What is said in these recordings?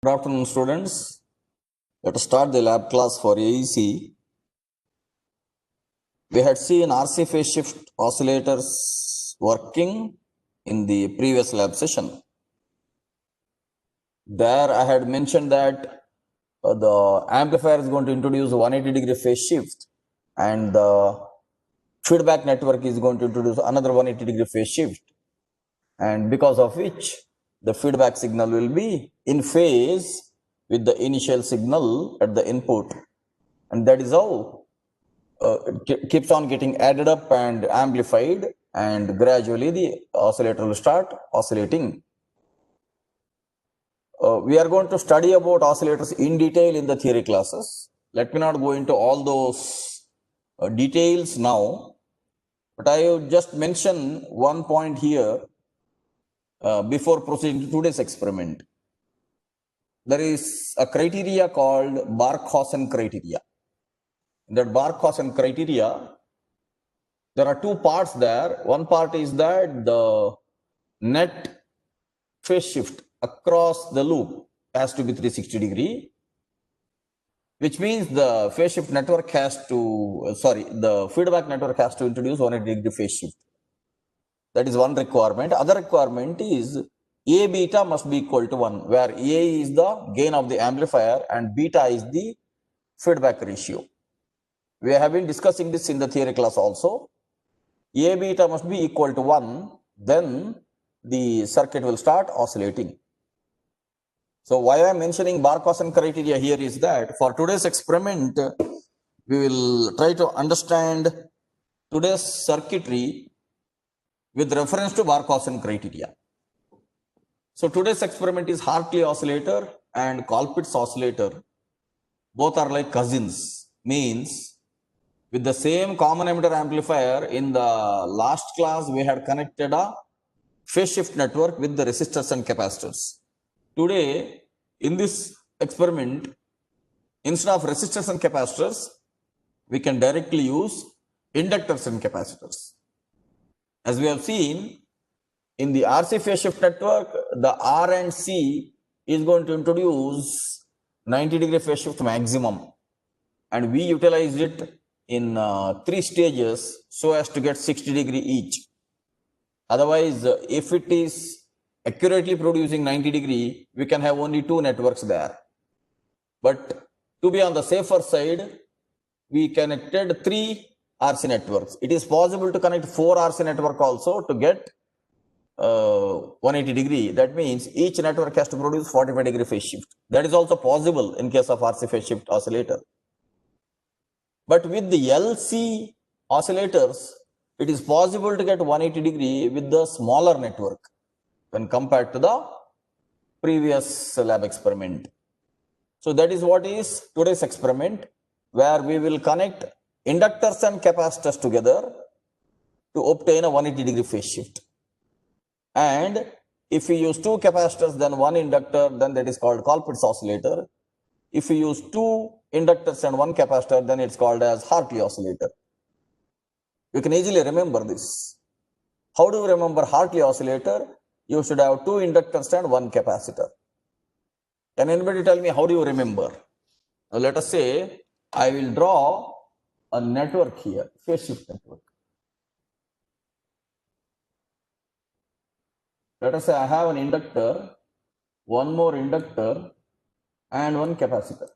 Good afternoon, students. Let us start the lab class for AEC. We had seen RC phase shift oscillators working in the previous lab session. There I had mentioned that the amplifier is going to introduce 180-degree phase shift and the feedback network is going to introduce another 180-degree phase shift, and because of which the feedback signal will be in phase with the initial signal at the input, and that is how it keeps on getting added up and amplified, and gradually the oscillator will start oscillating. We are going to study about oscillators in detail in the theory classes. Let me not go into all those details now, but I will just mention one point here before proceeding to today's experiment. There is a criteria called Barkhausen criteria. In that Barkhausen criteria, there are two parts there. One part is that the net phase shift across the loop has to be 360 degree, which means the phase shift network has to, the feedback network has to introduce 180 degree phase shift. That is one requirement. Other requirement is A beta must be equal to 1, where A is the gain of the amplifier and beta is the feedback ratio. We have been discussing this in the theory class also. A beta must be equal to 1, then the circuit will start oscillating. So why I am mentioning Barkhausen criteria here is that for today's experiment, we will try to understand today's circuitry with reference to Barkhausen criteria. So today's experiment is Hartley oscillator and Colpitt's oscillator. Both are like cousins, means with the same common emitter amplifier. In the last class, we had connected a phase shift network with the resistors and capacitors. Today, in this experiment, instead of resistors and capacitors, we can directly use inductors and capacitors. As we have seen, in the RC phase shift network, the R and C is going to introduce 90-degree phase shift maximum, and we utilize it in 3 stages so as to get 60 degree each. Otherwise, if it is accurately producing 90 degree, we can have only 2 networks there. But to be on the safer side, we connected 3 RC networks. It is possible to connect 4 RC network also to get 180 degree. That means each network has to produce 45 degree phase shift. That is also possible in case of RC phase shift oscillator. But with the LC oscillators, it is possible to get 180 degree with the smaller network when compared to the previous lab experiment. So that is what is today's experiment, where we will connect inductors and capacitors together to obtain a 180 degree phase shift. And if we use 2 capacitors, then 1 inductor, then that is called Colpitt's oscillator. If we use 2 inductors and 1 capacitor, then it's called as Hartley oscillator. You can easily remember this. How do you remember Hartley oscillator? You should have 2 inductors and 1 capacitor. Can anybody tell me how do you remember? Now let us say I will draw a network here, phase shift network. Let us say I have an inductor, 1 more inductor, and 1 capacitor.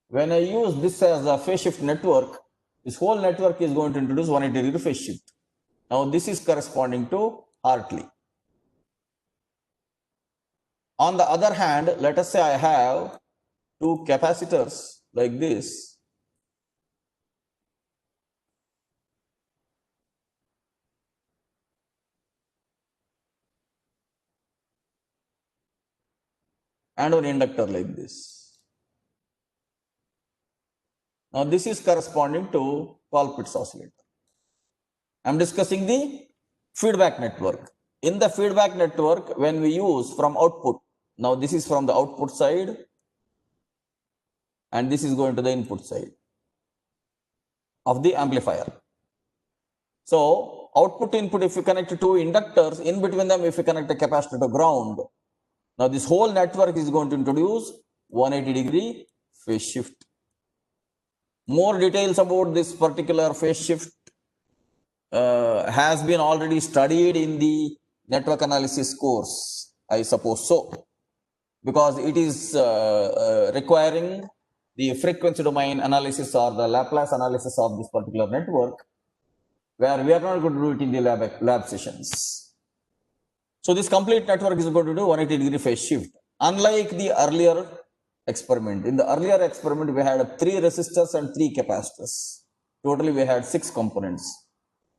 When I use this as a phase shift network, this whole network is going to introduce 180 degree phase shift. Now this is corresponding to Hartley. On the other hand, let us say I have 2 capacitors like this. And 1 inductor like this. Now this is corresponding to Colpitt's oscillator. I am discussing the feedback network. In the feedback network, when we use from output, now this is from the output side and this is going to the input side of the amplifier. So output input, if you connect two inductors, in between them, if you connect a capacitor to ground, now this whole network is going to introduce 180-degree phase shift. More details about this particular phase shift has been already studied in the network analysis course, I suppose so, because it is requiring the frequency domain analysis or the Laplace analysis of this particular network, where we are not going to do it in the lab sessions. So this complete network is going to do 180-degree phase shift. Unlike the earlier experiment, in the earlier experiment, we had 3 resistors and 3 capacitors. Totally, we had 6 components.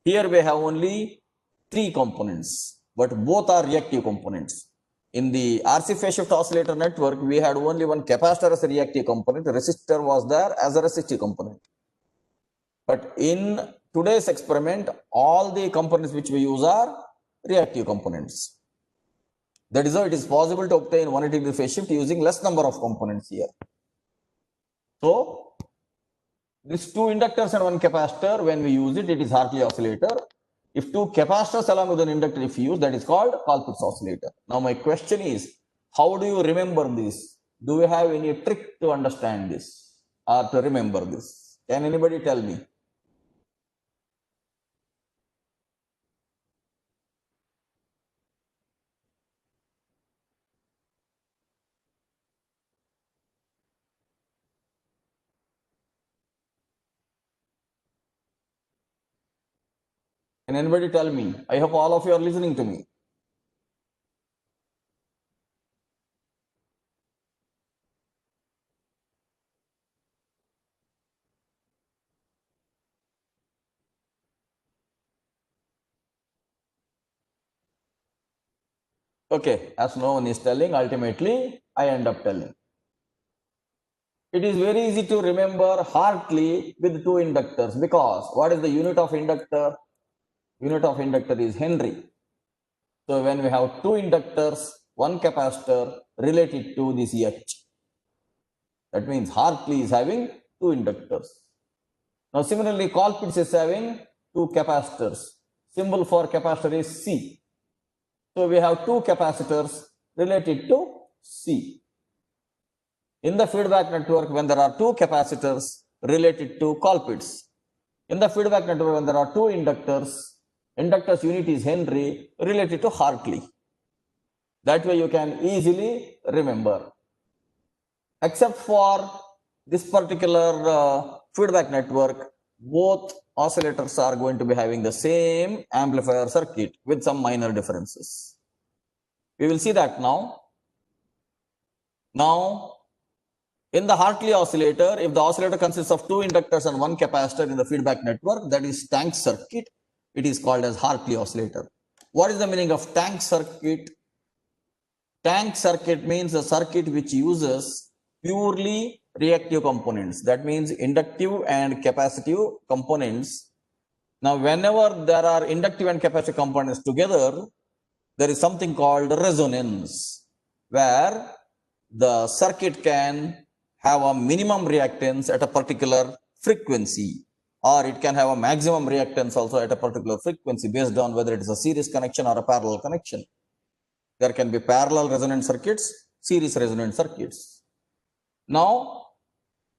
Here we have only 3 components, but both are reactive components. In the RC phase shift oscillator network, we had only one capacitor as a reactive component. The resistor was there as a resistive component. But in today's experiment, all the components which we use are reactive components. That is how it is possible to obtain 180-degree phase shift using less number of components here. So, these 2 inductors and 1 capacitor, when we use it, it is Hartley oscillator. If 2 capacitors along with an inductor, if you use, that is called Colpitts oscillator. Now, my question is, how do you remember this? Do you have any trick to understand this or to remember this? Can anybody tell me? Can anybody tell me? I hope all of you are listening to me. Okay, as no one is telling, ultimately I end up telling. It is very easy to remember Hartley with 2 inductors, because what is the unit of inductor? Unit of inductor is Henry. So when we have 2 inductors, 1 capacitor related to this H, that means Hartley is having 2 inductors. Now similarly, Colpitts is having 2 capacitors. Symbol for capacitor is C. So we have 2 capacitors related to C. In the feedback network, when there are 2 capacitors related to Colpitts. In the feedback network, when there are 2 inductors unit is Henry related to Hartley. That way you can easily remember. Except for this particular feedback network, both oscillators are going to be having the same amplifier circuit with some minor differences. We will see that now. Now, in the Hartley oscillator, if the oscillator consists of 2 inductors and 1 capacitor in the feedback network, that is tank circuit, it is called as Hartley oscillator. What is the meaning of tank circuit? Tank circuit means a circuit which uses purely reactive components. That means inductive and capacitive components. Now, whenever there are inductive and capacitive components together, there is something called resonance, where the circuit can have a minimum reactance at a particular frequency, or it can have a maximum reactance also at a particular frequency based on whether it is a series connection or a parallel connection. There can be parallel resonant circuits, series resonant circuits. Now,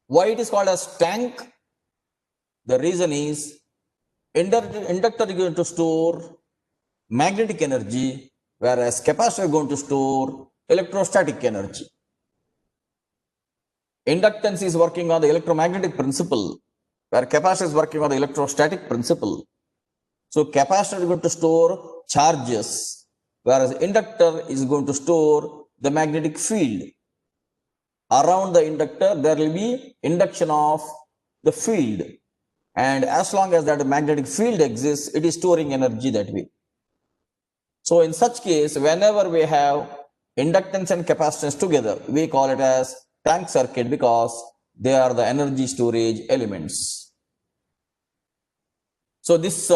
why it is called as tank? The reason is inductor is going to store magnetic energy, whereas capacitor is going to store electrostatic energy. Inductance is working on the electromagnetic principle, where capacitor is working on the electrostatic principle. So capacitor is going to store charges, whereas inductor is going to store the magnetic field. Around the inductor, there will be induction of the field. And as long as that magnetic field exists, it is storing energy that way. So in such case, whenever we have inductance and capacitance together, we call it as tank circuit, because they are the energy storage elements. So this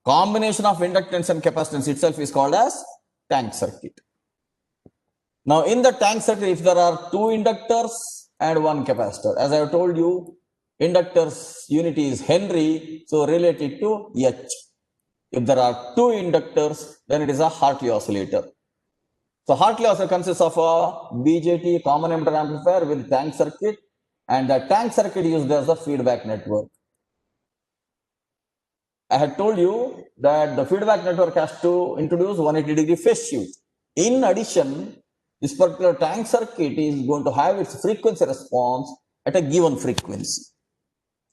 combination of inductance and capacitance itself is called as tank circuit. Now in the tank circuit, if there are 2 inductors and 1 capacitor, as I have told you, inductors unit is Henry, so related to H. If there are two inductors, then it is a Hartley oscillator. So Hartley oscillator consists of a BJT common emitter amplifier with tank circuit, and the tank circuit used as a feedback network. I had told you that the feedback network has to introduce 180-degree phase shift. In addition, this particular tank circuit is going to have its frequency response at a given frequency.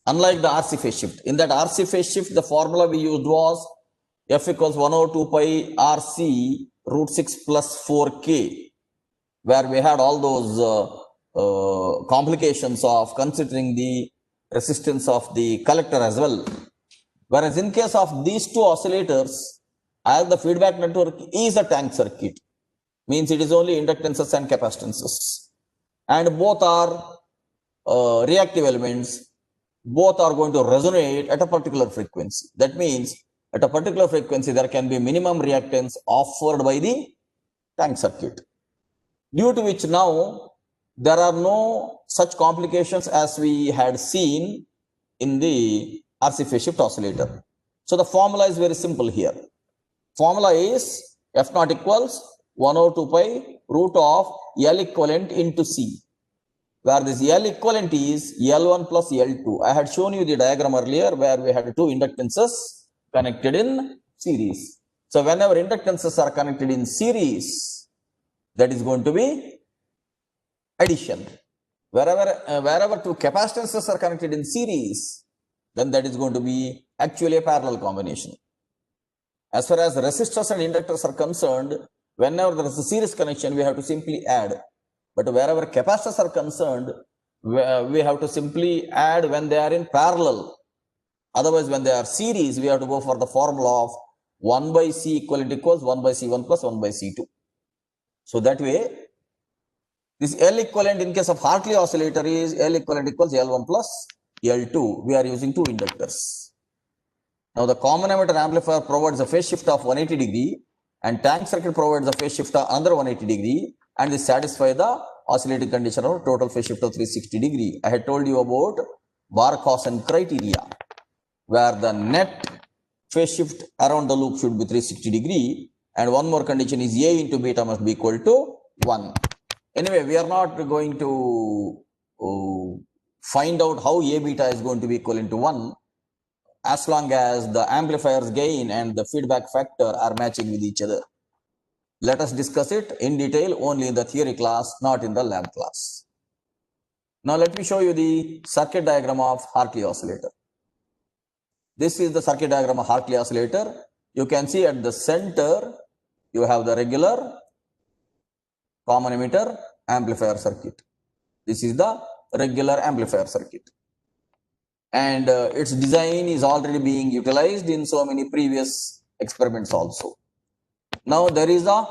Unlike the RC phase shift. In that RC phase shift, the formula we used was F equals 1 over 2 pi RC root 6 plus 4K, where we had all those complications of considering the resistance of the collector as well. Whereas in case of these two oscillators, as the feedback network is a tank circuit, means it is only inductances and capacitances, and both are reactive elements, both are going to resonate at a particular frequency. That means at a particular frequency, there can be minimum reactance offered by the tank circuit, due to which now there are no such complications as we had seen in the RC phase shift oscillator. So the formula is very simple here. Formula is F naught equals 1 over 2 pi root of L equivalent into C, where this L equivalent is L1 plus L2. I had shown you the diagram earlier where we had two inductances connected in series. So whenever inductances are connected in series, that is going to be addition. Wherever two capacitances are connected in series, then that is going to be actually a parallel combination. As far as resistors and inductors are concerned, whenever there is a series connection, we have to simply add. But wherever capacitors are concerned, we have to simply add when they are in parallel. Otherwise, when they are series, we have to go for the formula of 1 by C equivalent equals 1 by C1 plus 1 by C2. So that way, this L equivalent in case of Hartley oscillator is L equivalent equals L1 plus L2. We are using two inductors. Now the common emitter amplifier provides a phase shift of 180 degree, and tank circuit provides a phase shift of another 180 degree, and this satisfies the oscillating condition of total phase shift of 360 degree. I had told you about Barkhausen criteria, where the net phase shift around the loop should be 360 degree, and one more condition is A into beta must be equal to 1. Anyway, we are not going to find out how A beta is going to be equivalent to 1, as long as the amplifier's gain and the feedback factor are matching with each other. Let us discuss it in detail only in the theory class, not in the lab class. Now let me show you the circuit diagram of Hartley oscillator. This is the circuit diagram of Hartley oscillator. You can see at the center, you have the regular common emitter amplifier circuit. This is the regular amplifier circuit. And its design is already being utilized in so many previous experiments also. Now there is a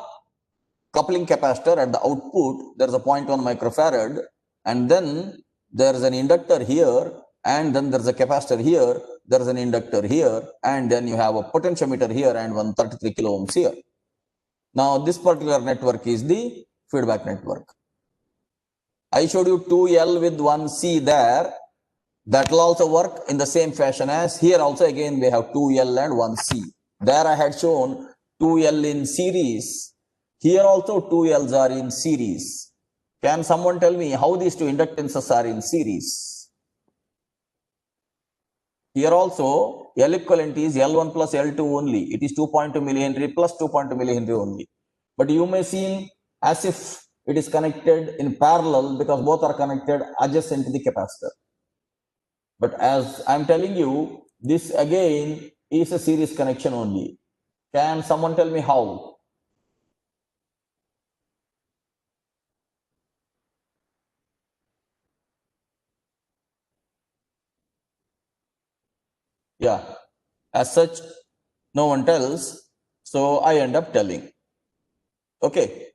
coupling capacitor at the output. There is a 0.1 microfarad, and then there is an inductor here, and then there is a capacitor here, there is an inductor here, and then you have a potentiometer here and 133 kilo ohms here. Now this particular network is the feedback network. I showed you 2L with 1C there. That will also work in the same fashion as here also. Again we have 2L and 1C. There I had shown 2L in series. Here also 2Ls are in series. Can someone tell me how these two inductances are in series? Here also L equivalent is L1 plus L2 only. It is 2.2 millihenry plus 2.2 millihenry only. But you may seem as if it is connected in parallel because both are connected adjacent to the capacitor. But as I am telling you, this again is a series connection only. Can someone tell me how? Yeah, as such, no one tells, so I end up telling. Okay,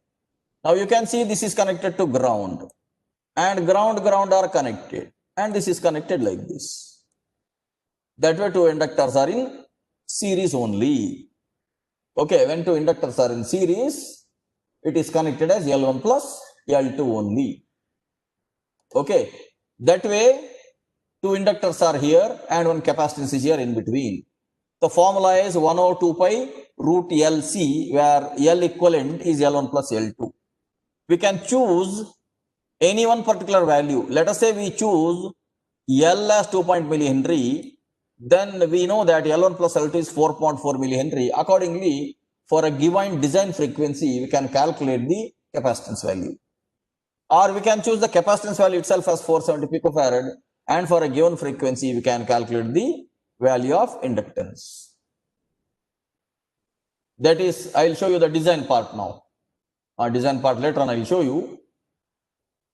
now you can see this is connected to ground, and ground are connected, and this is connected like this. That way two inductors are in series only. Okay, when two inductors are in series, it is connected as L1 plus L2 only. Okay, that way two inductors are here and one capacitance is here in between. The formula is 1 over 2 pi root LC, where L equivalent is L1 plus L2. We can choose any one particular value. Let us say we choose L as 2 millihenry, then we know that L1 plus L2 is 4.4 millihenry. Accordingly, for a given design frequency, we can calculate the capacitance value. Or we can choose the capacitance value itself as 470 picofarad, and for a given frequency, we can calculate the value of inductance. That is, I will show you the design part now. Design part later on I will show you.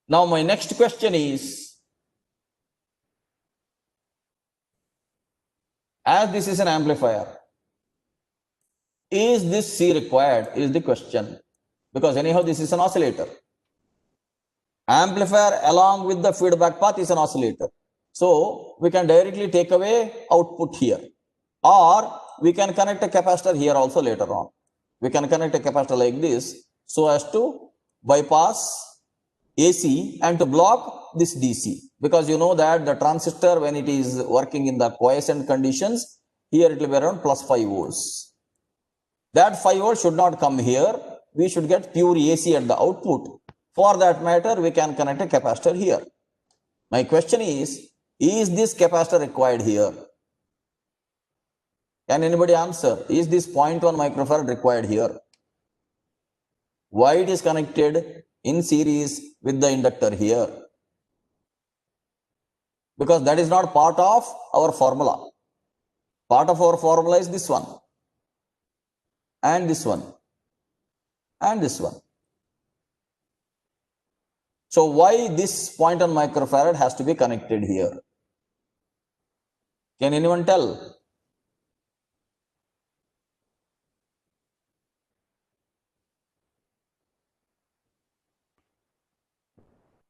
Now my next question is, as this is an amplifier, is this C required is the question, because anyhow this is an oscillator. Amplifier along with the feedback path is an oscillator. So we can directly take away output here, or we can connect a capacitor here also later on. We can connect a capacitor like this so as to bypass AC and to block this DC, because you know that the transistor, when it is working in the quiescent conditions, here it will be around plus 5 volts. That 5 volts should not come here. We should get pure AC at the output. For that matter, we can connect a capacitor here. My question is this capacitor required here? Can anybody answer? Is this 0.1 microfarad required here? Why it is connected in series with the inductor here? Because that is not part of our formula. Part of our formula is this one, and this one, and this one. So why this 0.1 microfarad has to be connected here? Can anyone tell?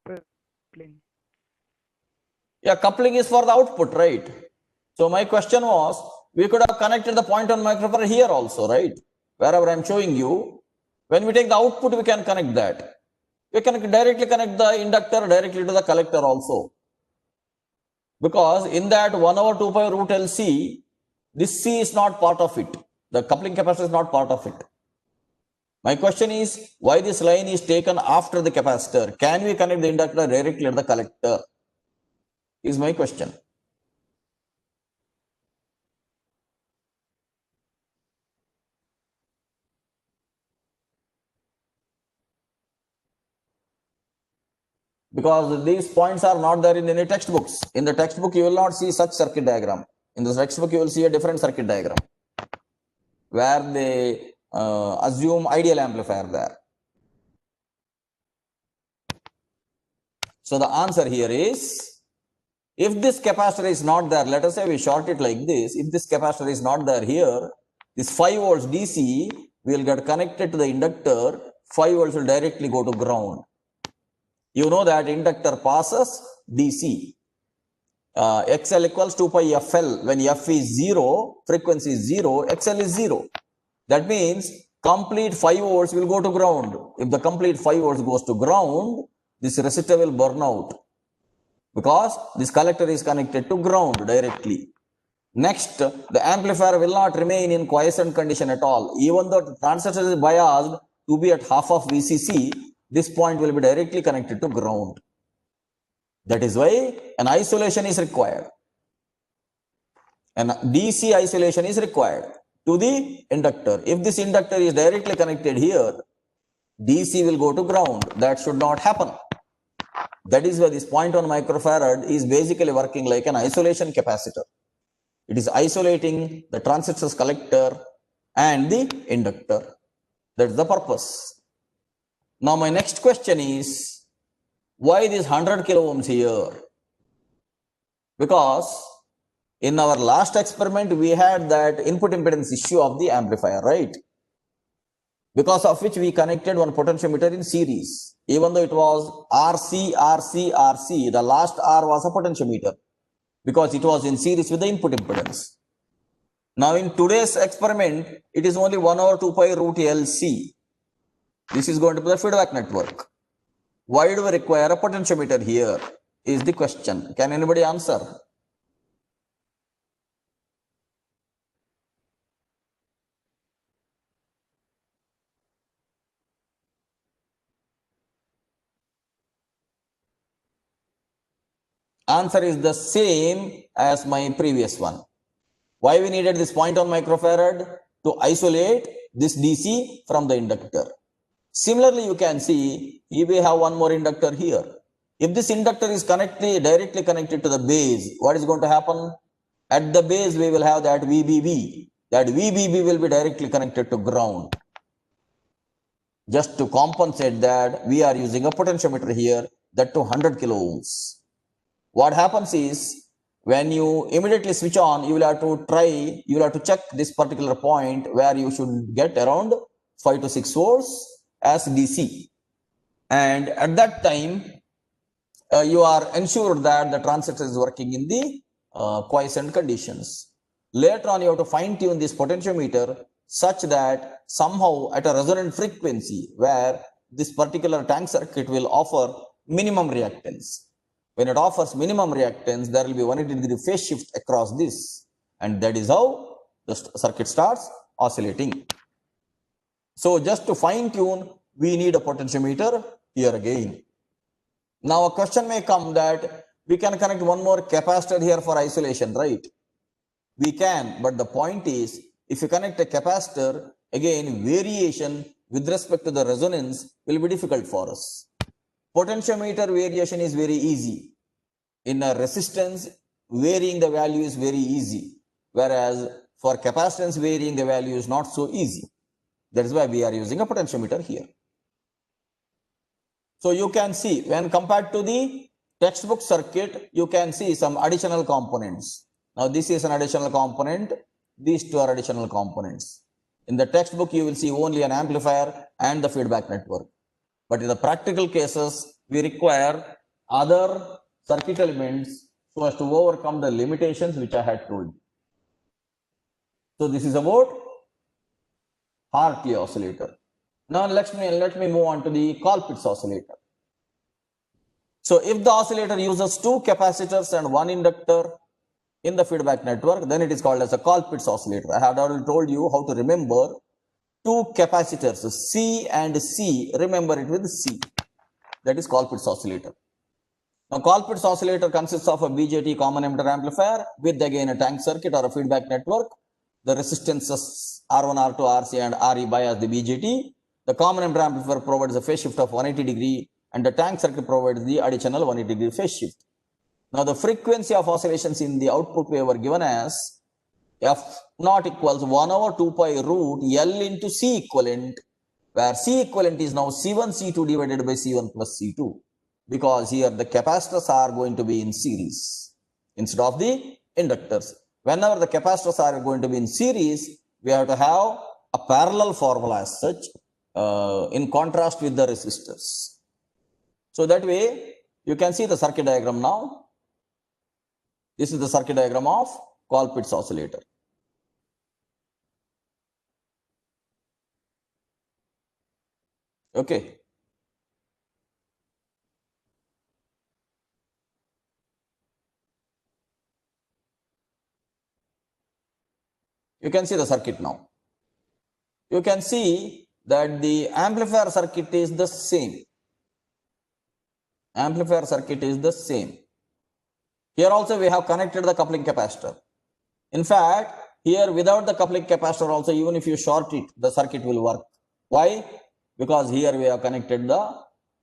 Coupling. Yeah, coupling is for the output, right? So my question was, we could have connected the 0.1 microfarad here also, right? Wherever I am showing you, when we take the output, we can connect that. We can directly connect the inductor directly to the collector also. Because in that 1 over 2 pi root LC, this C is not part of it. The coupling capacitor is not part of it. My question is, why this line is taken after the capacitor? Can we connect the inductor directly to the collector? Is my question. Because these points are not there in any textbooks. In the textbook, you will not see such circuit diagram. In the textbook, you will see a different circuit diagram, where they assume ideal amplifier there. So the answer here is, if this capacitor is not there, let us say we short it like this. If this capacitor is not there here, this 5 volts DC will get connected to the inductor. 5 volts will directly go to ground. You know that inductor passes DC. XL equals 2 pi FL. When F is 0, frequency is 0, XL is 0. That means complete 5 volts will go to ground. If the complete 5 volts goes to ground, this resistor will burn out, because this collector is connected to ground directly. Next, the amplifier will not remain in quiescent condition at all. Even though the transistor is biased to be at half of VCC, this point will be directly connected to ground. That is why an isolation is required. An DC isolation is required to the inductor. If this inductor is directly connected here, DC will go to ground. That should not happen. That is why this 0.1 microfarad is basically working like an isolation capacitor. It is isolating the transistor's collector and the inductor. That's the purpose. Now my next question is, why this 100 kilo ohms here? Because in our last experiment, we had that input impedance issue of the amplifier, right? Because of which we connected one potentiometer in series. Even though it was RC, RC, RC, the last R was a potentiometer, because it was in series with the input impedance. Now in today's experiment, it is only 1 over 2 pi root LC. This is going to be the feedback network. Why do we require a potentiometer here is the question. Can anybody answer? Answer is the same as my previous one. Why we needed this 0.1 microfarad? To isolate this DC from the inductor. Similarly, you can see we have one more inductor here. If this inductor is directly connected to the base, what is going to happen? At the base, we will have that VBB. That VBB will be directly connected to ground. Just to compensate that, we are using a potentiometer here, that to 100 kilo ohms. What happens is, when you immediately switch on, you will have to check this particular point where you should get around 5 to 6 volts as DC. And at that time, you are ensured that the transistor is working in the quiescent conditions. Later on, you have to fine tune this potentiometer such that somehow at a resonant frequency where this particular tank circuit will offer minimum reactance. When it offers minimum reactance, there will be 180-degree phase shift across this. And that is how the circuit starts oscillating. So just to fine tune, we need a potentiometer here again. Now a question may come that we can connect one more capacitor here for isolation, right? We can, but the point is, if you connect a capacitor, again variation with respect to the resonance will be difficult for us. Potentiometer variation is very easy. In a resistance, varying the value is very easy. Whereas for capacitance, varying the value is not so easy. That is why we are using a potentiometer here. So you can see, when compared to the textbook circuit, you can see some additional components. Now this is an additional component. These two are additional components. In the textbook, you will see only an amplifier and the feedback network. But in the practical cases, we require other circuit elements so as to overcome the limitations which I had told you. So this is about Hartley oscillator. Now let me move on to the Colpitts oscillator. So if the oscillator uses two capacitors and one inductor in the feedback network, then it is called as a Colpitts oscillator. I have already told you how to remember two capacitors, C and C. Remember it with C. That is Colpitts oscillator. Now Colpitts oscillator consists of a BJT common emitter amplifier with again a tank circuit or a feedback network. The resistances R1, R2, RC and RE bias the BJT. The common emitter amplifier provides a phase shift of 180 degree and the tank circuit provides the additional 180 degree phase shift. Now the frequency of oscillations in the output wave are given as F naught equals 1 over 2 pi root L into C equivalent, where C equivalent is now C1 C2 divided by C1 plus C2, because here the capacitors are going to be in series instead of the inductors. Whenever the capacitors are going to be in series, we have to have a parallel formula as such, in contrast with the resistors. So that way, you can see the circuit diagram now. This is the circuit diagram of Colpitts oscillator. Okay. You can see the circuit now. You can see that the amplifier circuit is the same. Amplifier circuit is the same. Here also we have connected the coupling capacitor. In fact, here without the coupling capacitor also, even if you short it, the circuit will work. Why? Because here we have connected the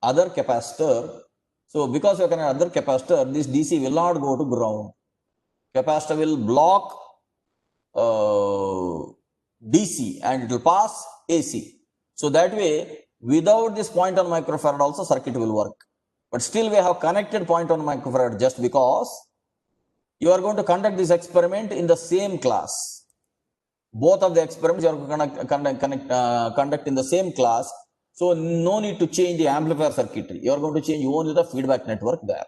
other capacitor. So because we have connected other capacitor, this DC will not go to ground. Capacitor will block DC and it will pass AC. So that way, without this 0.1 microfarad also circuit will work. But still we have connected 0.1 microfarad just because you are going to conduct this experiment in the same class. Both of the experiments you are going to conduct in the same class. So no need to change the amplifier circuitry. You are going to change only the feedback network there.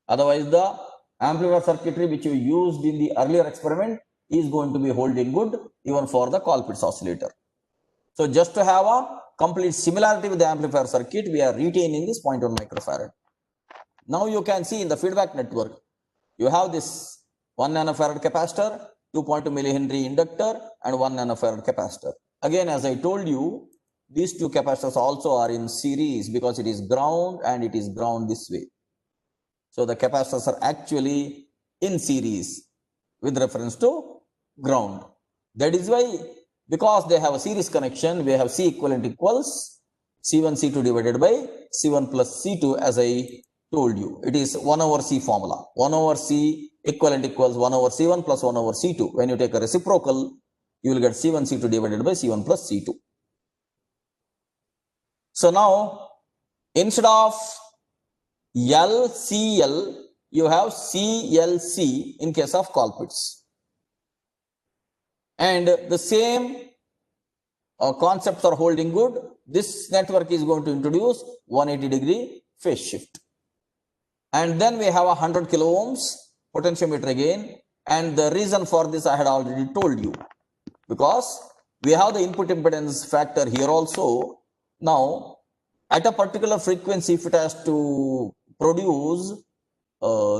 Otherwise, the amplifier circuitry which you used in the earlier experiment is going to be holding good even for the Colpitts oscillator. So just to have a complete similarity with the amplifier circuit, we are retaining this 0.1 microfarad. Now you can see in the feedback network, you have this 1 nanofarad capacitor, 2.2 millihenry inductor and 1 nanofarad capacitor. Again, as I told you, these two capacitors also are in series because it is ground and it is ground this way. So the capacitors are actually in series with reference to ground. That is why, because they have a series connection, we have C equivalent equals C1 C2 divided by C1 plus C2, as I told you. It is 1 over C formula. 1 over C equivalent equals 1 over C1 plus 1 over C2. When you take a reciprocal, you will get C1 C2 divided by C1 plus C2. So now, instead of LCL, you have CLC in case of Colpitts. And the same concepts are holding good. This network is going to introduce 180-degree phase shift. And then we have a 100 kilo ohms potentiometer again. And the reason for this I had already told you. Because we have the input impedance factor here also. Now, at a particular frequency, if it has to produce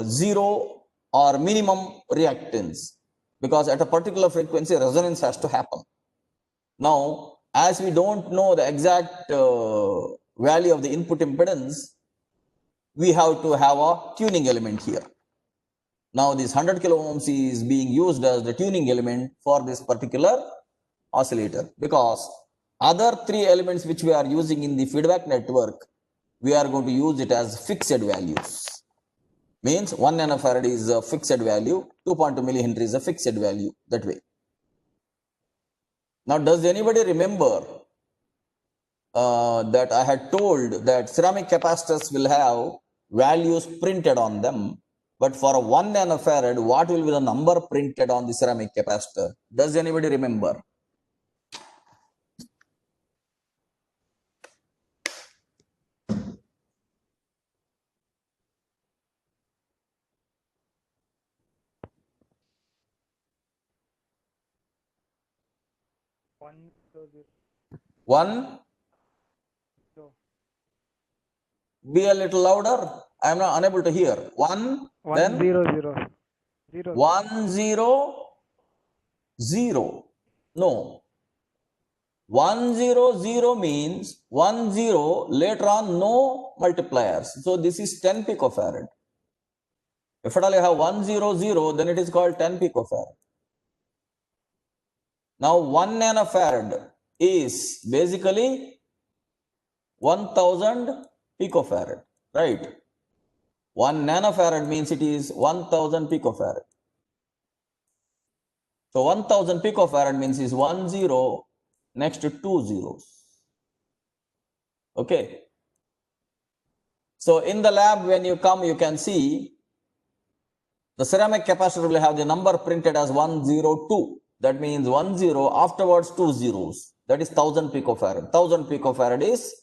zero or minimum reactance, because at a particular frequency resonance has to happen. Now, as we don't know the exact value of the input impedance, we have to have a tuning element here. Now, this 100 kilo ohms is being used as the tuning element for this particular oscillator, because other three elements which we are using in the feedback network, we are going to use it as fixed values. Means 1 nanofarad is a fixed value, 2.2 millihenry is a fixed value, that way. Now, does anybody remember that I had told that ceramic capacitors will have values printed on them, but for a 1 nanofarad, what will be the number printed on the ceramic capacitor? Does anybody remember? One. Be a little louder. I am not unable to hear. One. Then 1 0 0. No. 1 0 0 means 1 0, later on no multipliers. So this is 10 picofarad. If at all you have 1 0 0, then it is called 10 picofarad. Now 1 nanofarad is basically 1000 picofarad, right? 1 nanofarad means it is 1000 picofarad. So 1000 picofarad means is 1 0 next to 2 zeros. Okay. So in the lab, when you come, you can see the ceramic capacitor will have the number printed as 102. That means 1 0, afterwards 2 zeros. That is 1000 picofarad. 1000 picofarad is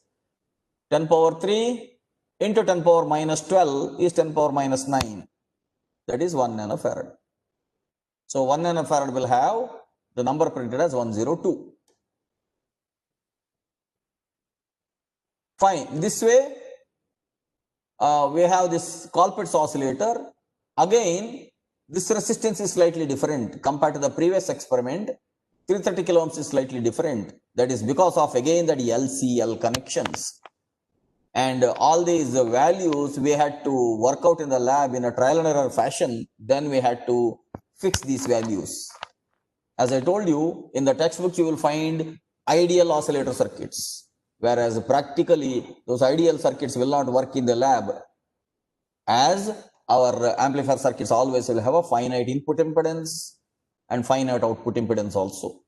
10 power 3 into 10 power minus 12 is 10 power minus 9. That is 1 nanofarad. So 1 nanofarad will have the number printed as 102. Fine. This way, we have this Colpitts oscillator. Again, this resistance is slightly different compared to the previous experiment. 330 kilo ohms is slightly different. That is because of again that LCL connections. And all these values we had to work out in the lab in a trial and error fashion. Then we had to fix these values. As I told you, in the textbooks you will find ideal oscillator circuits, whereas practically those ideal circuits will not work in the lab, as our amplifier circuits always will have a finite input impedance and finite output impedance also.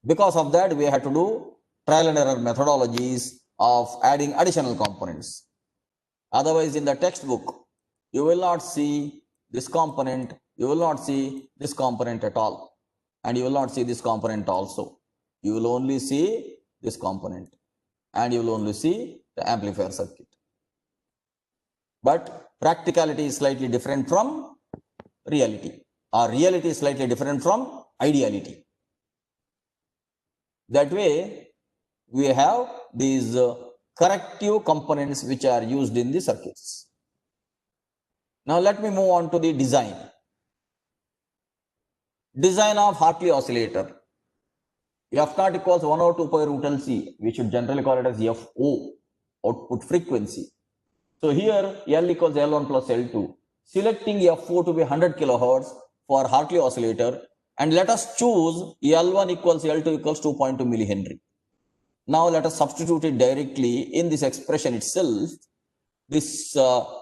Because of that, we had to do trial and error methodologies of adding additional components. Otherwise, in the textbook, you will not see this component, you will not see this component at all, and you will not see this component also. You will only see this component, and you will only see the amplifier circuit. But practicality is slightly different from reality, or reality is slightly different from ideality. That way, we have these corrective components which are used in the circuits. Now let me move on to the design. Design of Hartley oscillator. F naught equals 102 pi root LC. We should generally call it as FO, output frequency. So here L equals L1 plus L2. Selecting F4 to be 100 kilohertz for Hartley oscillator, and let us choose L1 equals L2 equals 2.2 millihenry. Now let us substitute it directly in this expression itself. This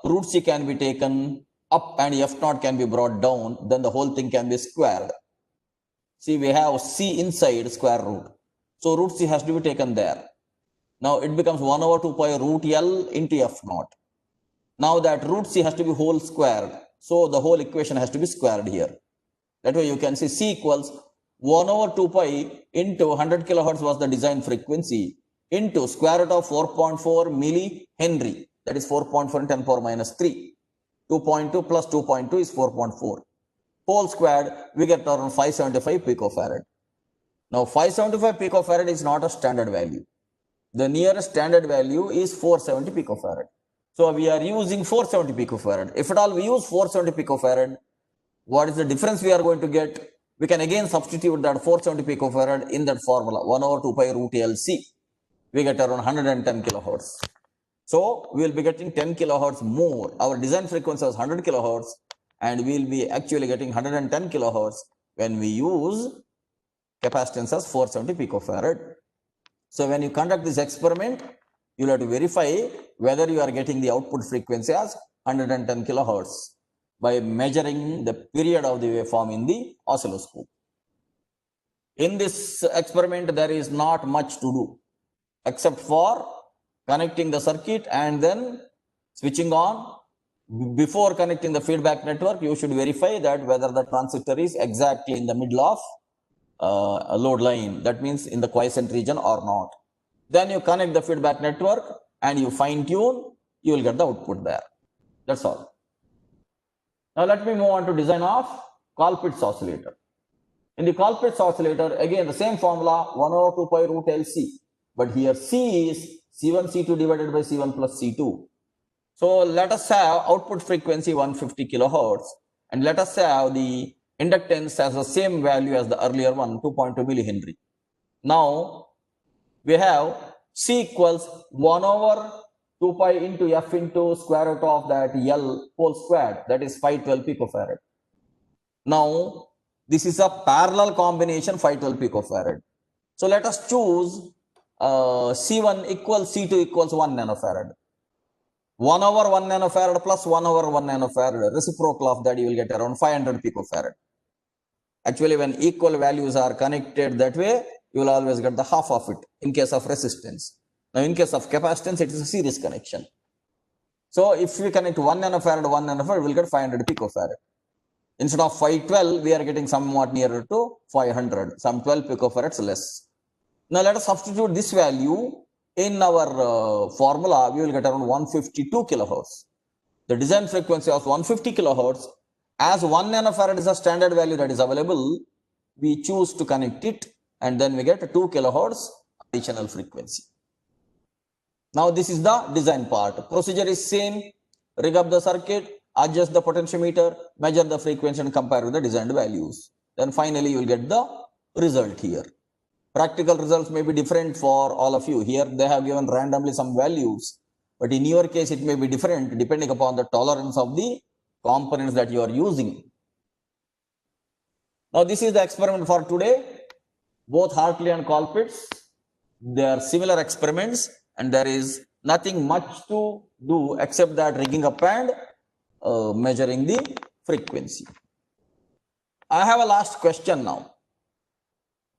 root C can be taken up and F0 can be brought down, then the whole thing can be squared. See, we have C inside square root. So root C has to be taken there. Now it becomes 1 over 2 pi root L into F0. Now that root C has to be whole squared. So the whole equation has to be squared here. That way you can see C equals 1 over 2 pi into 100 kilohertz was the design frequency into square root of 4.4 millihenry. That is 4.4 in 10 power minus 3. 2.2 plus 2.2 is 4.4. Whole squared, we get around 575 picofarad. Now 575 picofarad is not a standard value. The nearest standard value is 470 picofarad. So we are using 470 picofarad. If at all we use 470 picofarad, what is the difference we are going to get? We can again substitute that 470 picofarad in that formula, 1 over 2 pi root LC. We get around 110 kilohertz. So we will be getting 10 kilohertz more. Our design frequency was 100 kilohertz, and we will be actually getting 110 kilohertz when we use capacitance as 470 picofarad. So when you conduct this experiment, you will have to verify whether you are getting the output frequency as 110 kilohertz by measuring the period of the waveform in the oscilloscope. In this experiment, there is not much to do except for connecting the circuit and then switching on. Before connecting the feedback network, you should verify that whether the transistor is exactly in the middle of a load line, that means in the quiescent region or not. Then you connect the feedback network and you fine tune, you will get the output there. That's all. Now let me move on to design of Colpitt's oscillator. In the Colpitt's oscillator, again the same formula, 1 over 2 pi root LC, but here C is C1 C2 divided by C1 plus C2. So let us have output frequency 150 kilohertz, and let us have the inductance as the same value as the earlier one, 2.2 millihenry. Now we have C equals 1 over 2 pi into F into square root of that L whole squared, that is 512 picofarad. Now this is a parallel combination 512 picofarad. So let us choose C1 equals C2 equals 1 nanofarad. 1 over 1 nanofarad plus 1 over 1 nanofarad, reciprocal of that you will get around 500 picofarad. Actually, when equal values are connected that way, you will always get the half of it in case of resistance. Now, in case of capacitance, it is a series connection. So, if we connect 1 nanofarad, we will get 500 picofarad. Instead of 512, we are getting somewhat nearer to 500, some 12 picofarads less. Now, let us substitute this value in our formula. We will get around 152 kilohertz. The design frequency of 150 kilohertz. As 1 nanofarad is a standard value that is available, we choose to connect it, and then we get 2 kilohertz additional frequency. Now this is the design part. Procedure is same. Rig up the circuit, adjust the potentiometer, measure the frequency and compare with the designed values. Then finally you will get the result here. Practical results may be different for all of you. Here they have given randomly some values, but in your case it may be different depending upon the tolerance of the components that you are using. Now this is the experiment for today. Both Hartley and Colpitt's, they are similar experiments, and there is nothing much to do except that rigging up and measuring the frequency. I have a last question now.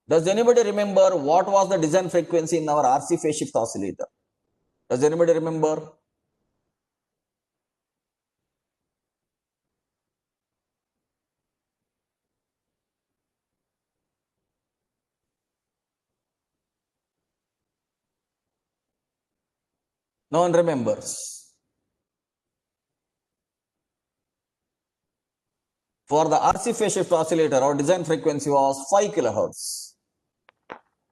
Does anybody remember what was the design frequency in our RC phase shift oscillator? Does anybody remember? No one remembers. For the RC phase shift oscillator, our design frequency was 5 kilohertz.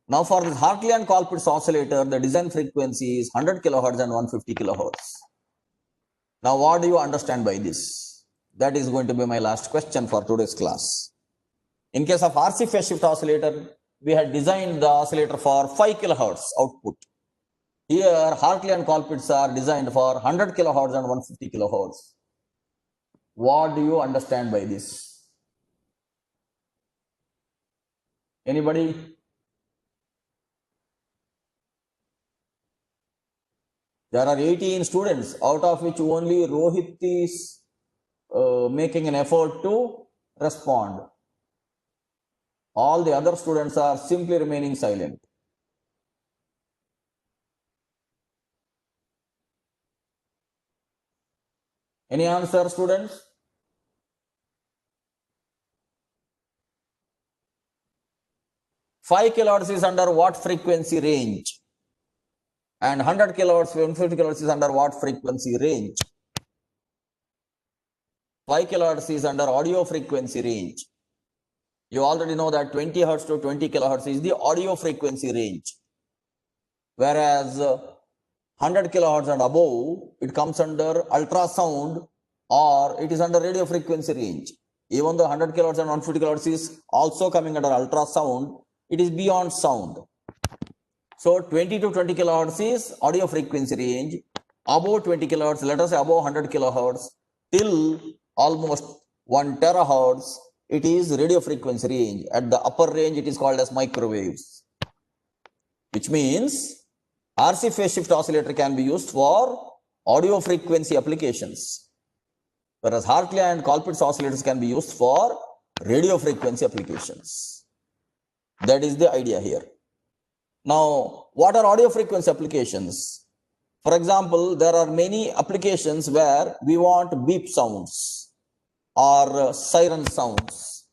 Now for this Hartley and Colpitt's oscillator, the design frequency is 100 kilohertz and 150 kilohertz. Now what do you understand by this? That is going to be my last question for today's class. In case of RC phase shift oscillator, we had designed the oscillator for 5 kilohertz output. Here, Hartley and Colpitts are designed for 100 kilohertz and 150 kilohertz. What do you understand by this? Anybody? There are 18 students, out of which only Rohit is making an effort to respond. All the other students are simply remaining silent. Any answer, students? Five kilohertz is under what frequency range? And 100 kilohertz, 150 kilohertz is under what frequency range? 5 kilohertz is under audio frequency range. You already know that 20 hertz to 20 kilohertz is the audio frequency range. Whereas 100 kilohertz and above, it comes under ultrasound or it is under radio frequency range. Even though 100 kilohertz and 150 kilohertz is also coming under ultrasound, it is beyond sound. So 20 to 20 kilohertz is audio frequency range. Above 20 kilohertz, let us say above 100 kilohertz, till almost 1 terahertz, it is radio frequency range. At the upper range, it is called as microwaves, which means RC phase shift oscillator can be used for audio frequency applications, whereas Hartley and Colpitts oscillators can be used for radio frequency applications. That is the idea here. Now, what are audio frequency applications? For example, there are many applications where we want beep sounds or siren sounds.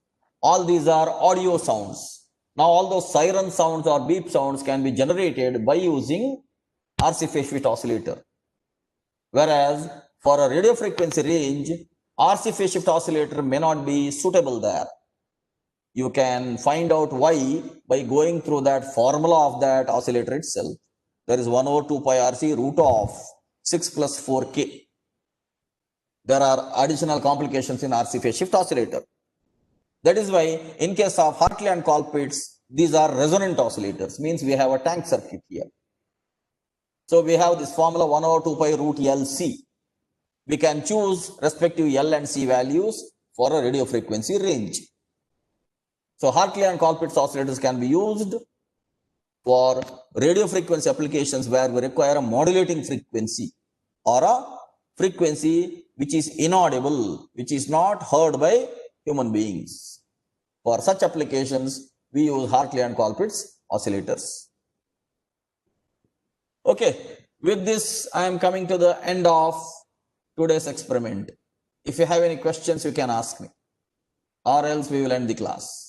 All these are audio sounds. Now, all those siren sounds or beep sounds can be generated by using RC phase shift oscillator. Whereas for a radio frequency range, RC phase shift oscillator may not be suitable there. You can find out why by going through that formula of that oscillator itself. There is 1 over 2 pi RC root of 6 plus 4K. There are additional complications in RC phase shift oscillator. That is why in case of Hartley and Colpitts, these are resonant oscillators, means we have a tank circuit here. So we have this formula 1 over 2 pi root LC. We can choose respective L and C values for a radio frequency range. So Hartley and Colpitts oscillators can be used for radio frequency applications where we require a modulating frequency or a frequency which is inaudible, which is not heard by human beings. For such applications, we use Hartley and Colpitts oscillators. Okay, with this, I am coming to the end of today's experiment. If you have any questions, you can ask me, or else we will end the class.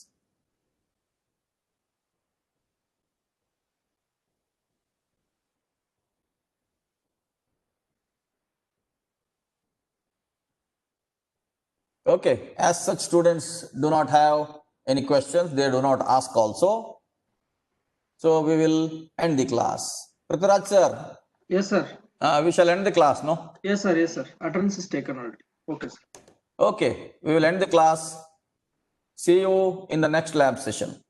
Okay, as such students do not have any questions, they do not ask also. So we will end the class. Prithviraj sir. Yes, sir. We shall end the class, no? Yes, sir. Yes, sir. Attendance is taken already. Okay, sir. Okay, we will end the class. See you in the next lab session.